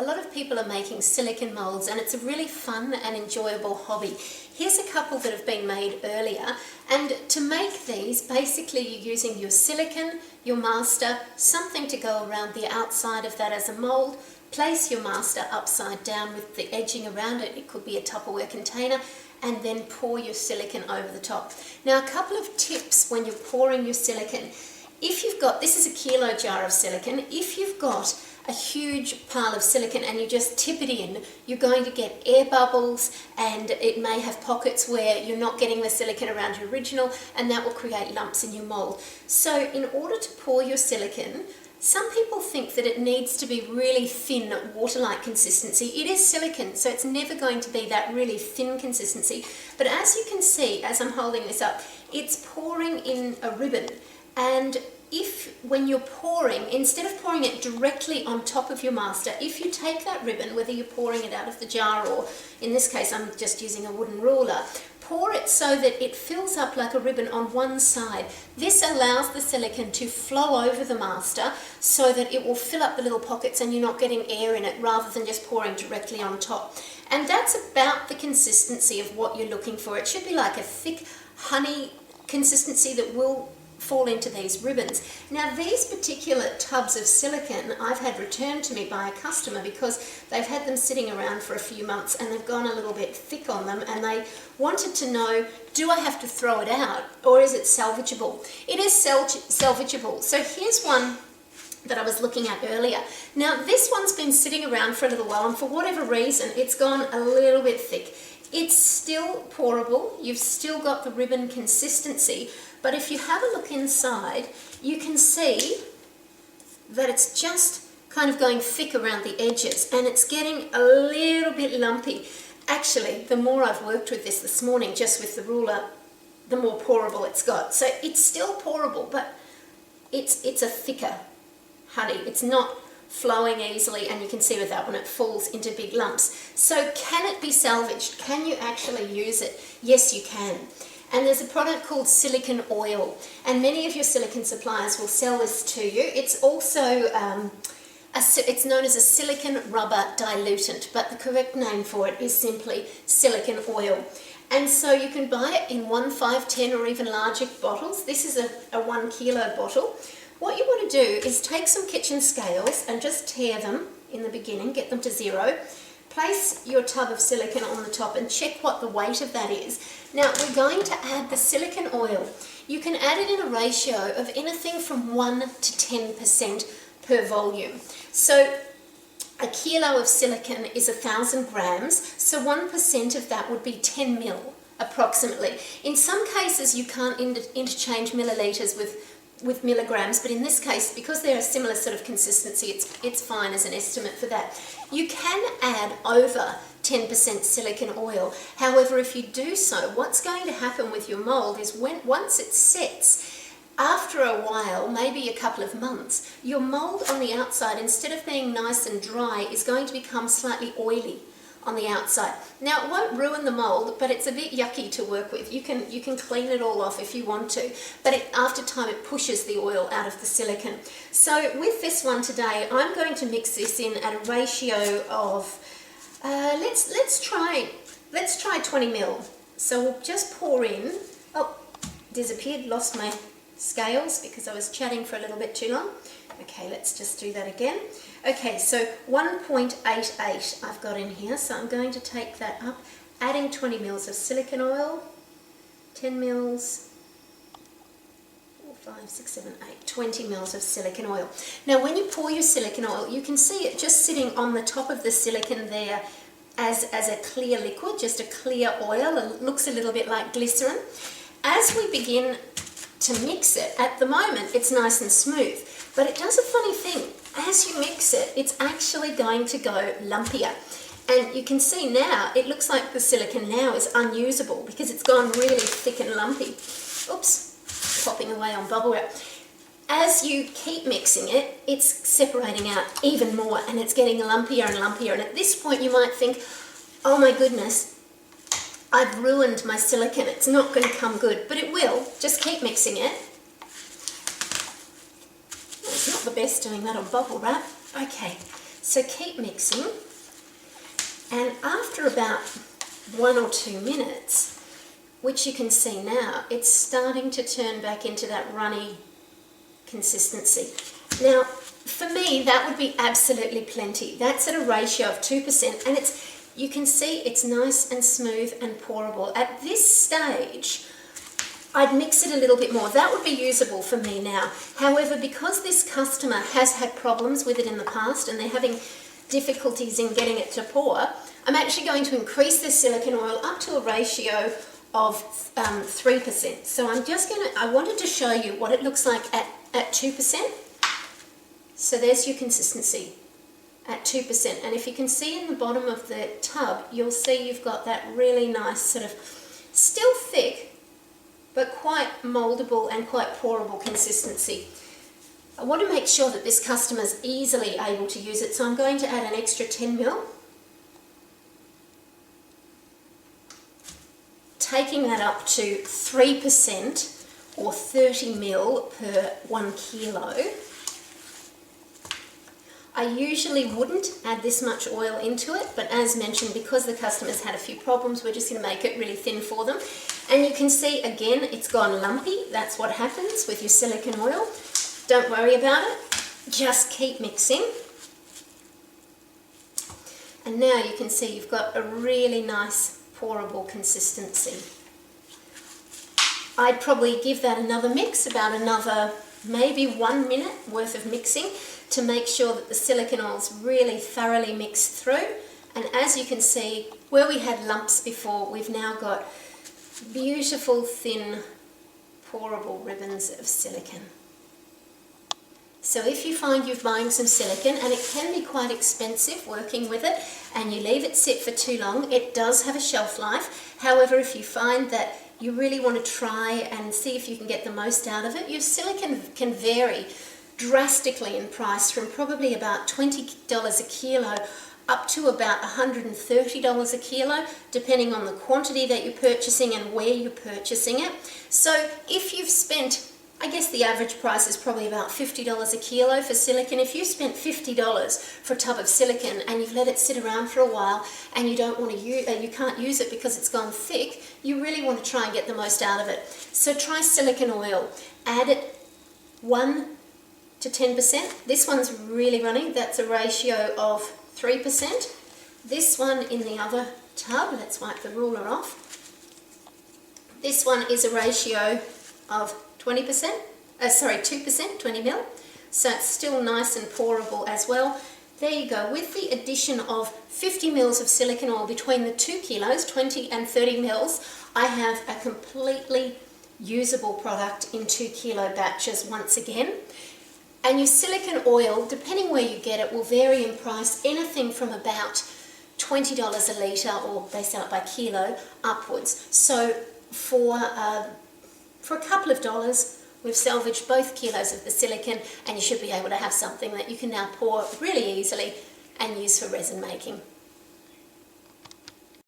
A lot of people are making silicone molds and it's a really fun and enjoyable hobby. Here's a couple that have been made earlier, and to make these, basically you're using your silicone, your master, something to go around the outside of that as a mold. Place your master upside down with the edging around it. It could be a Tupperware container, and then pour your silicone over the top. Now, a couple of tips when you're pouring your silicone. If you've got, this is a kilo jar of silicone, if you've got a huge pile of silicone and you just tip it in, you're going to get air bubbles, and it may have pockets where you're not getting the silicone around your original, and that will create lumps in your mold. So in order to pour your silicone, some people think that it needs to be really thin, water-like consistency. It is silicone, so it's never going to be that really thin consistency. But as you can see, as I'm holding this up, it's pouring in a ribbon. And when you're pouring, instead of pouring it directly on top of your master, if you take that ribbon, whether you're pouring it out of the jar or, in this case, I'm just using a wooden ruler, pour it so that it fills up like a ribbon on one side. This allows the silicone to flow over the master so that it will fill up the little pockets and you're not getting air in it, rather than just pouring directly on top. And that's about the consistency of what you're looking for. It should be like a thick honey consistency that will fall into these ribbons. Now, these particular tubs of silicone I've had returned to me by a customer because they've had them sitting around for a few months and they've gone a little bit thick on them, and they wanted to know, do I have to throw it out or is it salvageable? It is salvageable. So here's one that I was looking at earlier. Now, this one's been sitting around for a little while, and for whatever reason it's gone a little bit thick. It's still pourable, you've still got the ribbon consistency, but if you have a look inside, you can see that it's just kind of going thick around the edges, and it's getting a little bit lumpy. Actually, the more I've worked with this morning, just with the ruler, the more pourable it's got. So it's still pourable, but it's a thicker honey. It's not flowing easily, and you can see with that one, it falls into big lumps. So can it be salvaged? Can you actually use it? Yes, you can. And there's a product called silicone oil, and many of your silicone suppliers will sell this to you. It's also it's known as a silicone rubber dilutant, but the correct name for it is simply silicone oil. And so you can buy it in 1, 5, 10 or even larger bottles. This is a 1 kilo bottle. What you want to do is take some kitchen scales and just tear them in the beginning, get them to 0. Place your tub of silicone on the top and check what the weight of that is. Now, we're going to add the silicone oil. You can add it in a ratio of anything from 1 to 10% per volume. So a kilo of silicone is 1,000 grams, so 1% of that would be 10 mil approximately. In some cases you can't interchange millilitres with milligrams, but in this case, because they're a similar sort of consistency, it's fine as an estimate for that. You can add over 10% silicone oil. However, if you do so, what's going to happen with your mold is once it sets, after a while, maybe a couple of months, your mold on the outside, instead of being nice and dry, is going to become slightly oily on the outside. Now, it won't ruin the mold, but it's a bit yucky to work with. You can clean it all off if you want to, but after time it pushes the oil out of the silicone. So with this one today, I'm going to mix this in at a ratio of let's try 20 mil. So we'll just pour in. Oh, disappeared, lost my scales because I was chatting for a little bit too long. Okay, let's just do that again. Okay, so 1.88 I've got in here, so I'm going to take that up, adding 20 mils of silicone oil, 10 mils, 4, 5, 6, 7, 8, 20 mils of silicone oil. Now, when you pour your silicone oil, you can see it just sitting on the top of the silicone there as a clear liquid, just a clear oil. It looks a little bit like glycerin. As we begin to mix it, at the moment it's nice and smooth, but it does a funny thing. As you mix it, it's actually going to go lumpier. And you can see now, it looks like the silicone now is unusable because it's gone really thick and lumpy. Oops, popping away on bubble wrap. As you keep mixing it, it's separating out even more and it's getting lumpier and lumpier. And at this point you might think, oh my goodness, I've ruined my silicone, it's not going to come good, but it will. Just keep mixing it. It's not the best doing that on bubble wrap. Okay, So keep mixing, and after about 1 or 2 minutes, which you can see now, it's starting to turn back into that runny consistency. Now, for me, that would be absolutely plenty. That's at a ratio of 2%, and you can see it's nice and smooth and pourable. At this stage, I'd mix it a little bit more. That would be usable for me now. However, because this customer has had problems with it in the past and they're having difficulties in getting it to pour, I'm actually going to increase the silicone oil up to a ratio of 3%. So I wanted to show you what it looks like at 2%. So there's your consistency at 2%. And if you can see in the bottom of the tub, you'll see you've got that really nice sort of, still thick, but quite moldable and quite pourable consistency. I want to make sure that this customer is easily able to use it, so I'm going to add an extra 10 ml. Taking that up to 3% or 30 ml per 1 kilo. I usually wouldn't add this much oil into it, but as mentioned, because the customer's had a few problems, we're just going to make it really thin for them. And you can see again, it's gone lumpy. That's what happens with your silicone oil. Don't worry about it. Just keep mixing. And now you can see you've got a really nice pourable consistency. I'd probably give that another mix, about another maybe 1 minute worth of mixing, to make sure that the silicone oil's really thoroughly mixed through. And as you can see, where we had lumps before, we've now got beautiful, thin, pourable ribbons of silicone. So if you find you're buying some silicone, and it can be quite expensive working with it, and you leave it sit for too long, it does have a shelf life. However, if you find that you really want to try and see if you can get the most out of it, your silicone can vary drastically in price, from probably about $20 a kilo up to about $130 a kilo, depending on the quantity that you're purchasing and where you're purchasing it. So if you've spent, I guess the average price is probably about $50 a kilo for silicone. If you spent $50 for a tub of silicone and you've let it sit around for a while and you don't want to you can't use it because it's gone thick, you really want to try and get the most out of it. So try silicone oil. Add it 1 to 10%. This one's really running. That's a ratio of 3%. This one in the other tub, let's wipe the ruler off. This one is a ratio of 2%, 20 ml. So it's still nice and pourable as well. There you go. With the addition of 50 mils of silicone oil between the 2 kilos, 20 and 30 mils, I have a completely usable product in 2 kilo batches once again. And your silicone oil, depending where you get it, will vary in price, anything from about $20 a litre, or they sell it by kilo, upwards. So for a couple of dollars, we've salvaged both kilos of the silicone, and you should be able to have something that you can now pour really easily and use for resin making.